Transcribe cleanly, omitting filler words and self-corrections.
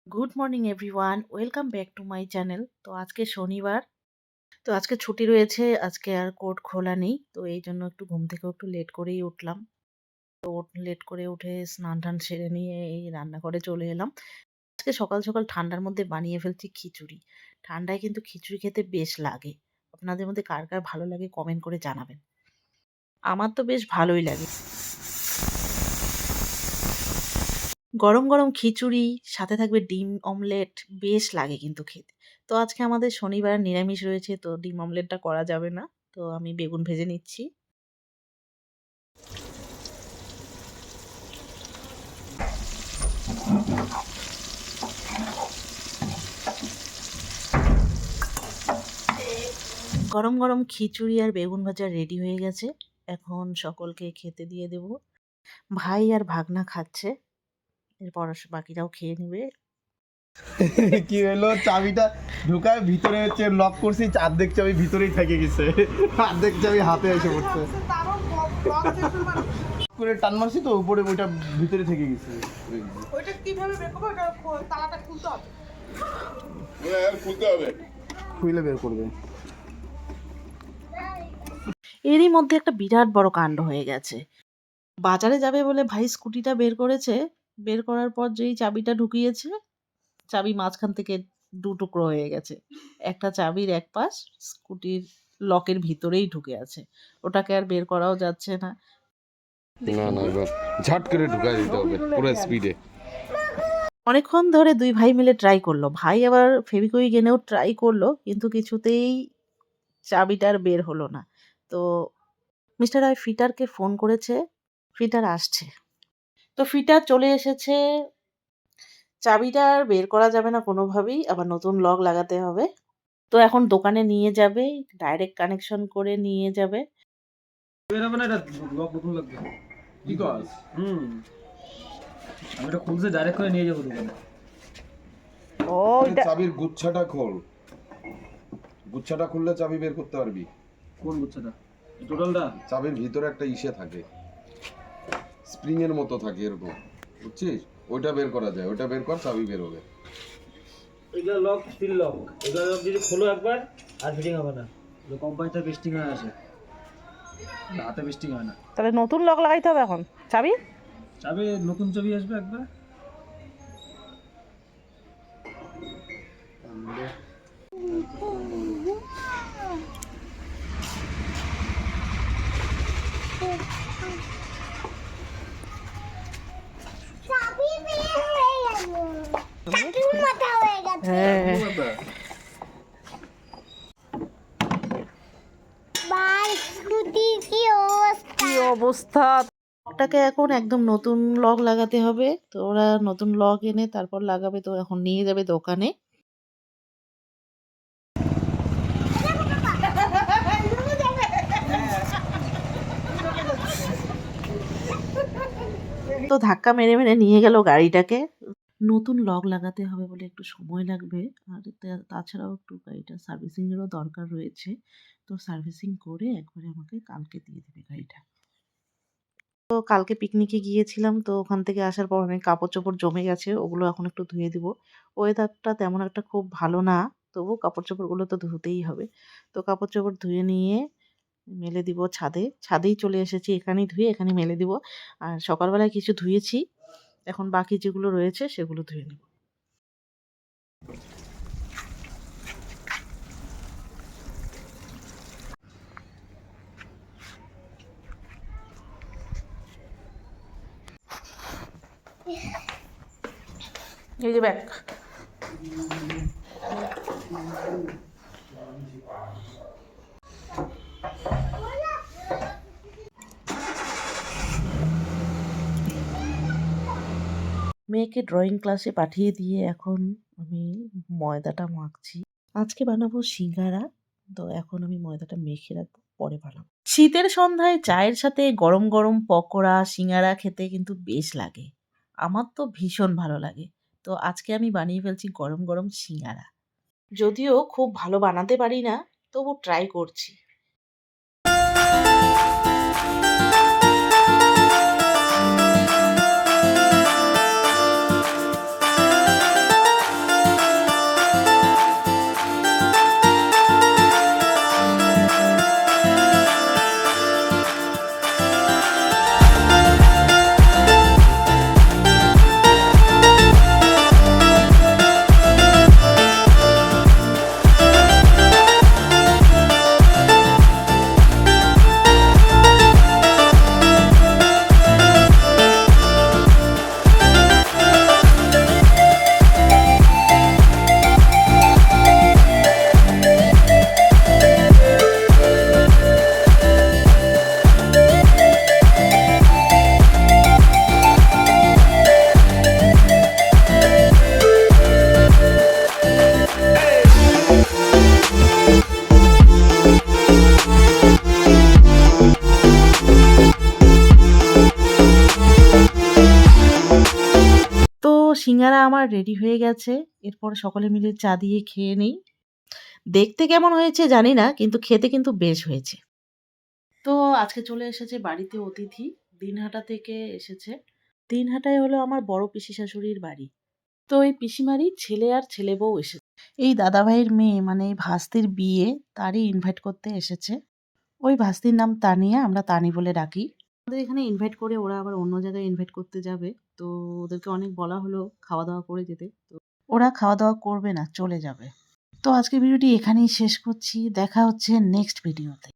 Good morning everyone, welcome back to my channel. তো আজকে শনিবার, তো আজকে ছুটি রয়েছে, আজকে আর কোর্ট খোলা নেই। তো এই জন্য একটু ঘুম থেকেও একটু লেট করেই উঠলাম। তো লেট করে উঠে স্নান টান সেরে নিয়ে এই রান্নাঘরে চলে এলাম। আজকে সকাল সকাল ঠান্ডার মধ্যে বানিয়ে ফেলছি খিচুড়ি। ঠান্ডায় কিন্তু খিচুড়ি খেতে বেশ লাগে। আপনাদের মধ্যে কার কার ভালো লাগে কমেন্ট করে জানাবেন। আমার তো বেশ ভালোই লাগে। গরম গরম খিচুড়ি, সাথে থাকবে ডিম অমলেট, বেশ লাগে কিন্তু খেতে। তো আজকে আমাদের শনিবার নিরামিষ রয়েছে, তো ডিম অমলেটটা করা যাবে না। তো আমি বেগুন ভেজে নিচ্ছি। গরম গরম খিচুড়ি আর বেগুন ভাজা রেডি হয়ে গেছে। এখন সকলকে খেতে দিয়ে দেব। ভাই আর ভাগনা খাচ্ছে, এরপর বাকিরাও খেয়ে নেবে। কি হলো, চাবিটা ঢুকায় ভিতরে হচ্ছে লক করছি, অর্ধেক চাবি ভিতরেই থেকে গেছে, অর্ধেক চাবি হাতে এসে পড়ছে। করে টান মারছি তো উপরে, ওইটা ভিতরে থেকে গেছে। ওইটা কিভাবে বের করবো? ওটা তালাটা খুলতে হবে। খুলতে হবে, খুলে বের করবে। এরই মধ্যে একটা বিরাট বড় কাণ্ড হয়ে গেছে। বাজারে যাবে বলে ভাই স্কুটিটা বের করেছে। বের করার পর যেই চাবিটা ঢুকিয়েছে, চাবি মাঝখান থেকে দু টুকরো হয়ে গেছে। একটা চাবির এক পাশ স্কুটির লকের ভিতরেই ঢুকে আছে। ওটাকে আর বের করাও যাচ্ছে না। না না, এবার ঝাট করে ঢুকাই দিতে হবে পুরো স্পিডে। অনেকক্ষণ ধরে দুই ভাই মিলে ট্রাই করলো। ভাই আবার ফেভিকুইক এনেও ট্রাই করলো, কিন্তু কিছুতেই চাবিটা আর বের হলো না। তো মিস্টার রায় ফিটারকে ফোন করেছে, ফিটার আসছে। তো ফিটার চলে এসেছে। চাবিটা আর বের করা যাবে না কোনোভাবেই, আবার নতুন লক লাগাতে হবে। তো এখন দোকানে নিয়ে যাবে, ডাইরেক্ট কানেকশন করে নিয়ে যাবে। বের হবে না, এটা লক নতুন লাগবে। কি কাজ? আমি এটা খুলতে ডাইরেক্ট করে নিয়ে যাবো দোকানে। ও এটা চাবির গুচ্ছাটা খোল, গুচ্ছাটা খুললে চাবি বের করতে পারবি। কোন গুচ্ছাটা? এই টোটালটা? চাবির ভিতরে একটা ইসে থাকে, স্প্রিং এর মতো থাকে এরকম, বুঝছিস? ওইটা বের করা যায়, ওইটা বের কর, চাবি বের হবে। এগুলো লক, স্টিল লক। এগুলো লক যদি খোলো একবার আর ফিটিং হবে না। এগুলো কোম্পানিতে পেস্টিং হয়ে আসে, হাতে পেস্টিং হয় না। তাহলে নতুন লক লাগাইতে হবে এখন। চাবি চাবি নতুন চাবি আসবে একবার। হ্যাঁ, কি অবস্থা! লকটাকে এখন একদম নতুন লক লাগাতে হবে। তো ওরা নতুন লক এনে তারপর লাগাবে। তো এখন নিয়ে যাবে দোকানে। তো ধাক্কা মেরে মেরে নিয়ে গেল গাড়িটাকে। নতুন লক লাগাতে হবে বলে একটু সময় লাগবে। আর তাছাড়াও একটু গাড়িটা সার্ভিসিং এরও দরকার রয়েছে। তো সার্ভিসিং করে একবারে আমাকে কালকে দিয়ে দেবে গাড়িটা। তো কালকে পিকনিকে গিয়েছিলাম, তো ওখান থেকে আসার পর অনেক কাপড় চোপড় জমে গেছে, ওগুলো এখন একটু ধুয়ে দিব। ওয়েদারটা তেমন একটা খুব ভালো না, তবু কাপড় চোপড়গুলো তো ধুতেই হবে। তো কাপড় চোপড় ধুয়ে নিয়ে মেলে দিব ছাদে। ছাদেই চলে এসেছি, এখানেই ধুয়ে এখানে মেলে দিব। আর সকালবেলায় কিছু ধুয়েছি, এখন বাকি যেগুলো রয়েছে সেগুলো ধুয়ে নেব। এই যে ব্যাগ। মেয়েকে ড্রয়িং ক্লাসে পাঠিয়ে দিয়ে এখন আমি ময়দাটা মাখছি। আজকে বানাবো সিঙ্গারা। তো এখন আমি ময়দাটা মেখে রাখবো, পরে বানাবো। শীতের সন্ধ্যায় চায়ের সাথে গরম গরম পকোড়া সিঙ্গারা খেতে কিন্তু বেশ লাগে। আমার তো ভীষণ ভালো লাগে। তো আজকে আমি বানিয়ে ফেলছি গরম গরম সিঙ্গারা। যদিও খুব ভালো বানাতে পারি না, তবু ট্রাই করছি। সিঙ্গারা আমার রেডি হয়ে গেছে। এরপর সকলে মিলে চা দিয়ে খেয়ে নিই। দেখতে কেমন হয়েছে জানি না, কিন্তু খেতে কিন্তু বেশ হয়েছে। তো আজকে চলে এসেছে বাড়িতে অতিথি। দিনহাটা থেকে এসেছে। দিনহাটায় হলো আমার বড় পিসি শাশুড়ির বাড়ি। তো এই পিসিমারই ছেলে আর ছেলে বউ এসেছে। এই দাদাভাইয়ের মেয়ে মানে এই ভাস্তির বিয়ে, তারই ইনভাইট করতে এসেছে। ওই ভাস্তির নাম তানিয়া, আমরা তানি বলে ডাকি। আমাদের এখানে ইনভাইট করে ওরা আবার অন্য জায়গায় ইনভাইট করতে যাবে। তো ওদেরকে অনেক বলা হলো খাওয়া দাওয়া করে যেতে। তো ওরা খাওয়া দাওয়া করবে না, চলে যাবে। তো আজকের ভিডিওটি এখানেই শেষ করছি। দেখা হচ্ছে নেক্সট ভিডিওতে।